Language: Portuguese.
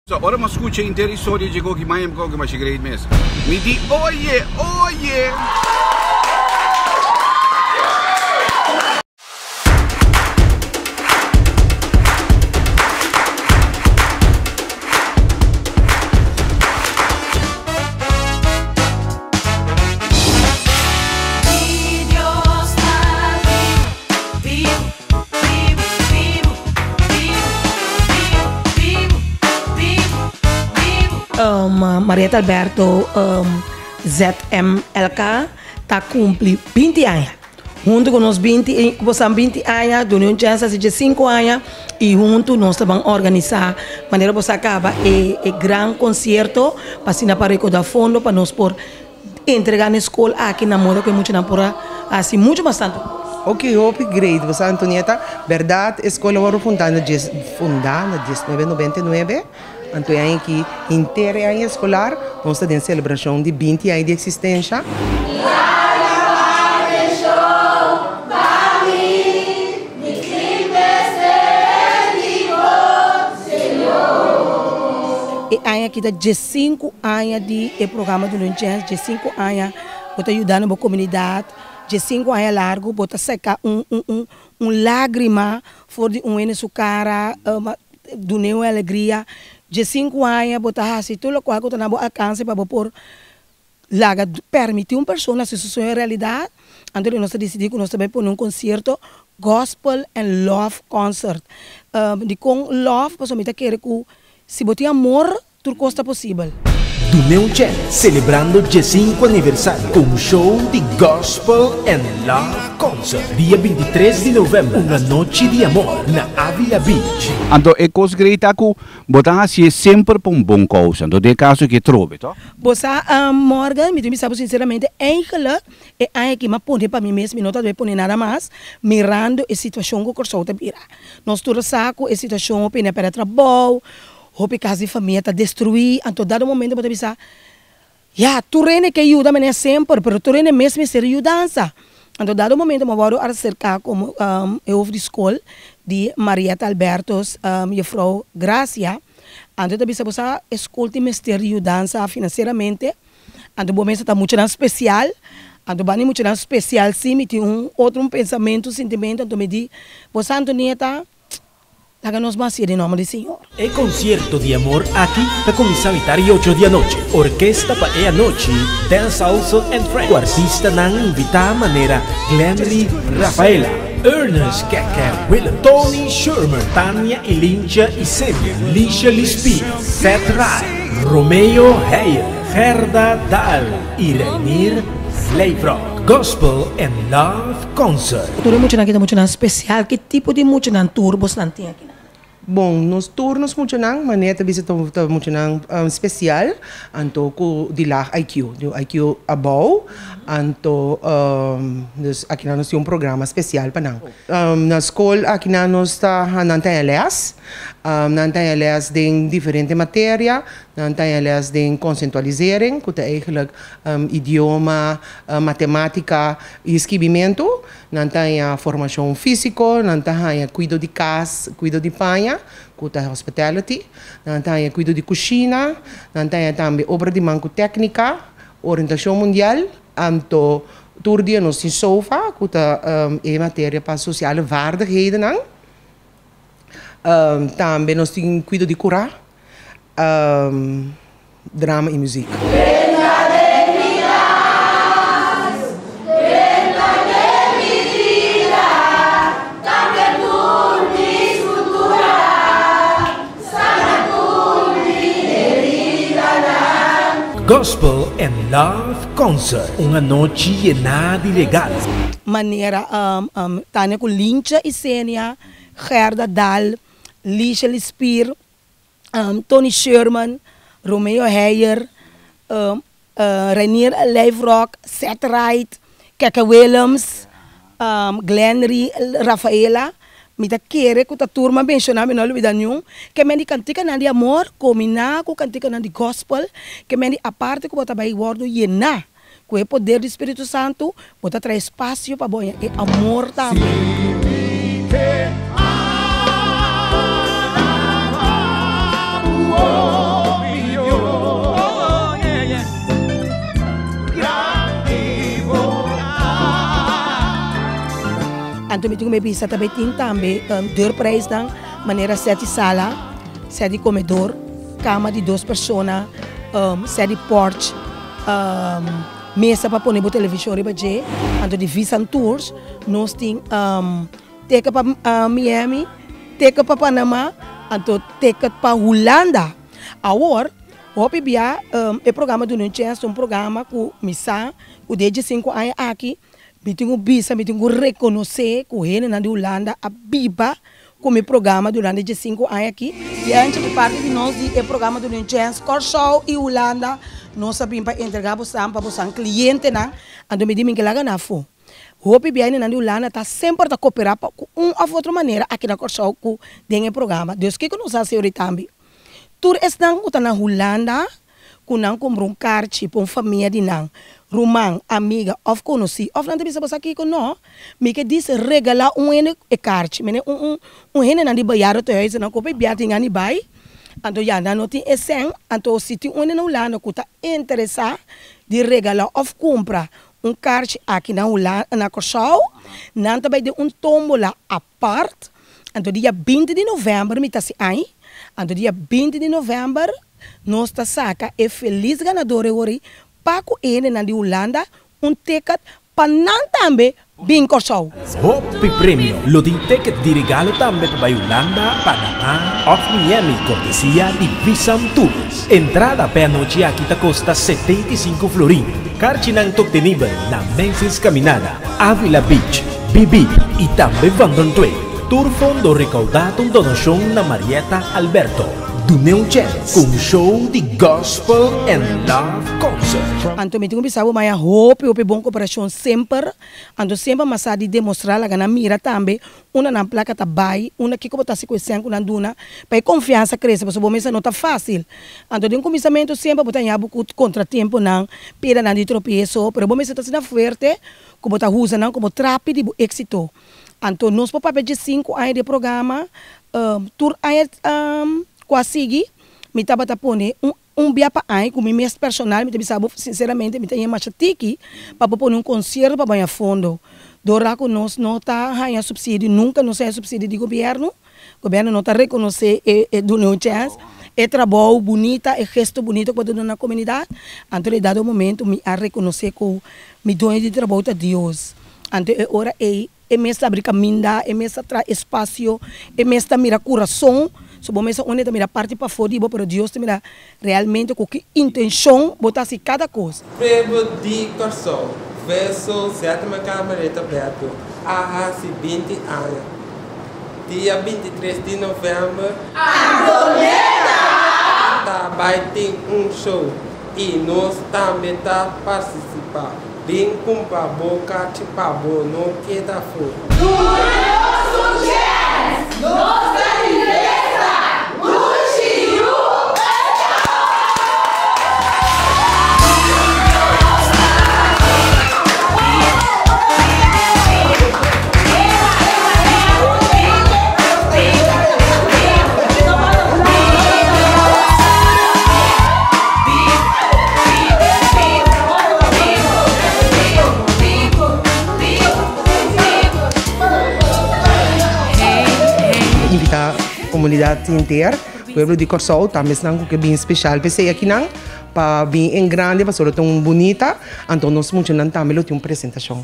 Ora ma scuccia intera storia di che mai che ma ci credi messa. Mi di oye oye. Marieta Alberto ZMLK está cumpre 20 anos. Junto com nós 20 anos, Dun'é Un Chèns de 5 anos e junto nós vamos organizar maneira que acaba grande concerto para recordar fundo para nós por entregar na escola aqui na moda que muito na pura assim muito bastante. Ok, Hopi, great. Você Antonieta, verdade, a escola foi fundada em 1999. Antonieta aqui inteira ano escolar, nós estamos em celebração de 20 anos de existência. E aí aqui dá 5 anos de programa do Dun'é Un Chèns, 5 anos, bota ajudando a comunidade, 5 anos largo, bota secar lágrima, for de ano sua cara, Dun'é uma alegria, 5 anos, bota assim, tudo o que está na boa alcance para por laga permitir uma pessoa se isso é realidade, então nós decidimos que nós também por um concerto Gospel and Love Concert, de com love, pessoal me tá querendo que se botar amor, tudo costa possível. Dun'é Un Chèns, celebrando o 5 aniversário com um show de Gospel and Love Concert. Dia 23 de novembro, uma noite de amor na Avila Beach. Então, é coisa grita que botar assim sempre para um bom causa. Então, é caso que trobe, tá? Você, Morgan, me sabe sinceramente, eigenlijk, é aqui, mas põe para mim mesmo, não talvez põe nada mais, mirando a situação que o corso está vira. Nós todos saco a situação que para trabalho, Hopi casa de família está destruída, então dado momento você pensar, tu reine que ajuda me sempre, mas tu reine mesmo ser ajudança. Então dado momento eu vou acercar como eu de Skol de Marieta Alberto, minha vrouw Gracia. Então eu pensar você Skol tem mestre ajudança financeiramente. Então o momento está muito especial. Então bani muito especial sim, me tem outro pensamento, sentimento, então me diz, você Antonieta háganos más en nombre del Señor. El concierto de amor aquí para começar a 8 de noche. Orquesta para a noche, Dance Also and Friends. O artista nan invita a maneira Grandi, Rafaela, Ernest Kecker, Will, Tony Sherman, Tania e Lincha e Semi, Lisha Lispi, Seth Rai, Romeo Heyer, Gerda Dal e Rainir Leibrock. Gospel and Love Concert. Tudo muchanan kita muchanan especial. Que tipo de muchanan tour você tem aqui? Bom, nos turnos muchanan, maneta visita muchanan especial, anto ko de lá IQ above, anto aqui nós temos programa especial para nang. Na escola aqui nós está nantaelas, nantaelas de diferente matéria, nantaelas de conceitualizering, que é eigenlijk idioma, matemática e escrevimento, nantaia formação física, nantaia cuido de casa, cuido de panha, que é hospitality, nantaia cuido de cozinha, nantaia também obra de manco técnica, orientação mundial, anto tour dia nós temos sofá, que é matéria para social vaardigheden nang. Também nós temos cuido de curar, drama e música. Gospel and Love Concert, uma noite llena de legais. Maneira, Tânia com Lincha e Sênia, Gerda Dal, Lisha Lispir, Tony Sherman, Romeo Heyer, Rainir Leibrock, Seth Wright, Keke Williams, Glenry, Rafaela. Me tá querer que a turma mencionar me não olvida nenhum que me cantica na de amor, combinar com cantica na de gospel, que me a parte que bota vai guardo llenar com o poder do Espírito Santo, bota traz espaço para boa e amor também. Oh Então, eu me bisa também também deurprijs dan, maneira 7 sala, 7 comedor, cama de 2 pessoas, 7 porch, mesa para pôr televisão riba je. Então, de visa tours, nós temos ticket para Miami, ticket para Panamá, então ticket para Holanda. Agora, Hopi bia o programa do Dun'é Un Chèns, programa que missa, o desde 5 anos aqui, me tenho bisa, me tenho reconhecer que ele na Holanda a biba como programa durante 5 anos aqui. E a gente parte de nós o programa do Dun'é Un Chèns, Corso e Holanda, nós sabemos para entregar para os clientes, né? Então me diz que lá na fo. Hopi bia na Holanda está sempre a cooperar com uma outra maneira aqui na Corso com o programa. Deus que nos assegura também. Tur esnan uta na Holanda, kunang kumbrum karchi pong família de nang, rumang, amiga, of conheci, of não bisa basa aqui no, me que diz regala ene e karchi, mene ene na di bayaro to is na kope biati ngani bay, anto ya na noti esen, anto siti ene na Holanda kuta interessa di regala of compra karchi aqui na Holanda na Corso, nanta bay de tombola apart, anto dia 20 de novembro me tá se ai. Então, dia 20 de novembro, nós está saca e feliz ganador hoje para ele na Holanda ticket para não também bem Corso. Hopi Premio, lo di ticket di regalo também para Holanda, Panamá, of Miami, cortesia de Visam Tours. Entrada para a noite aqui custa 75 florins. Carchinang Toctenível, na Menses Caminada, Avila Beach, Bibi e também Vandontué. Tour fondo recaudado donação na Marieta Alberto. Dun'é Un Chèns, com show de gospel and love concert. Então, me tenho pensado mais Hopi bom cooperação sempre. Então, sempre Masha de demonstrar lá na mira também, uma na placa tá bai, uma que como tá se conhecendo na duna, para confiança crescer, porque bom não tá fácil. Então, de começamento sempre botar em abu contratempo não, pera na de tropeço, pero bom tá sendo forte, como tá usa não, como trape de êxito. Então, nós por papel de 5 anos de programa, tour aí quase me estava tapando dia para aí com minha personal, me sabe sinceramente me tenho mais tiki para pôr concerto para banhar fundo. Dora com nós não tá ganhando subsídio, nunca não sai subsídio do governo não tá reconhecer Dun'é Un Chèns, trabalho bonito, gesto bonito para dar na comunidade. Então, em dado momento me a reconhecer que me dono de trabalho a Deus. Então, agora mesa abrir caminho, mesa tra espaço, mesa mira coração, so bom mesa onde mira parte para fora, pero Deus te mira realmente com que intenção botar se cada coisa. Prego de Corso, verso 7 Marieta Alberto, se 20 anos. Dia 23 de novembro, Antonieta! Vai ter show e nós também tá participando. Bem com a boca, tipo a boca, não queda fogo. Dun'é Un Chèns! Nossa liderança! Luxio! Invitar a comunidade inteira, o povo de Corso, também não que bem especial, pensei aqui não, para bem em grande, para ser tão bonita, então nós muchanan também tem uma apresentação.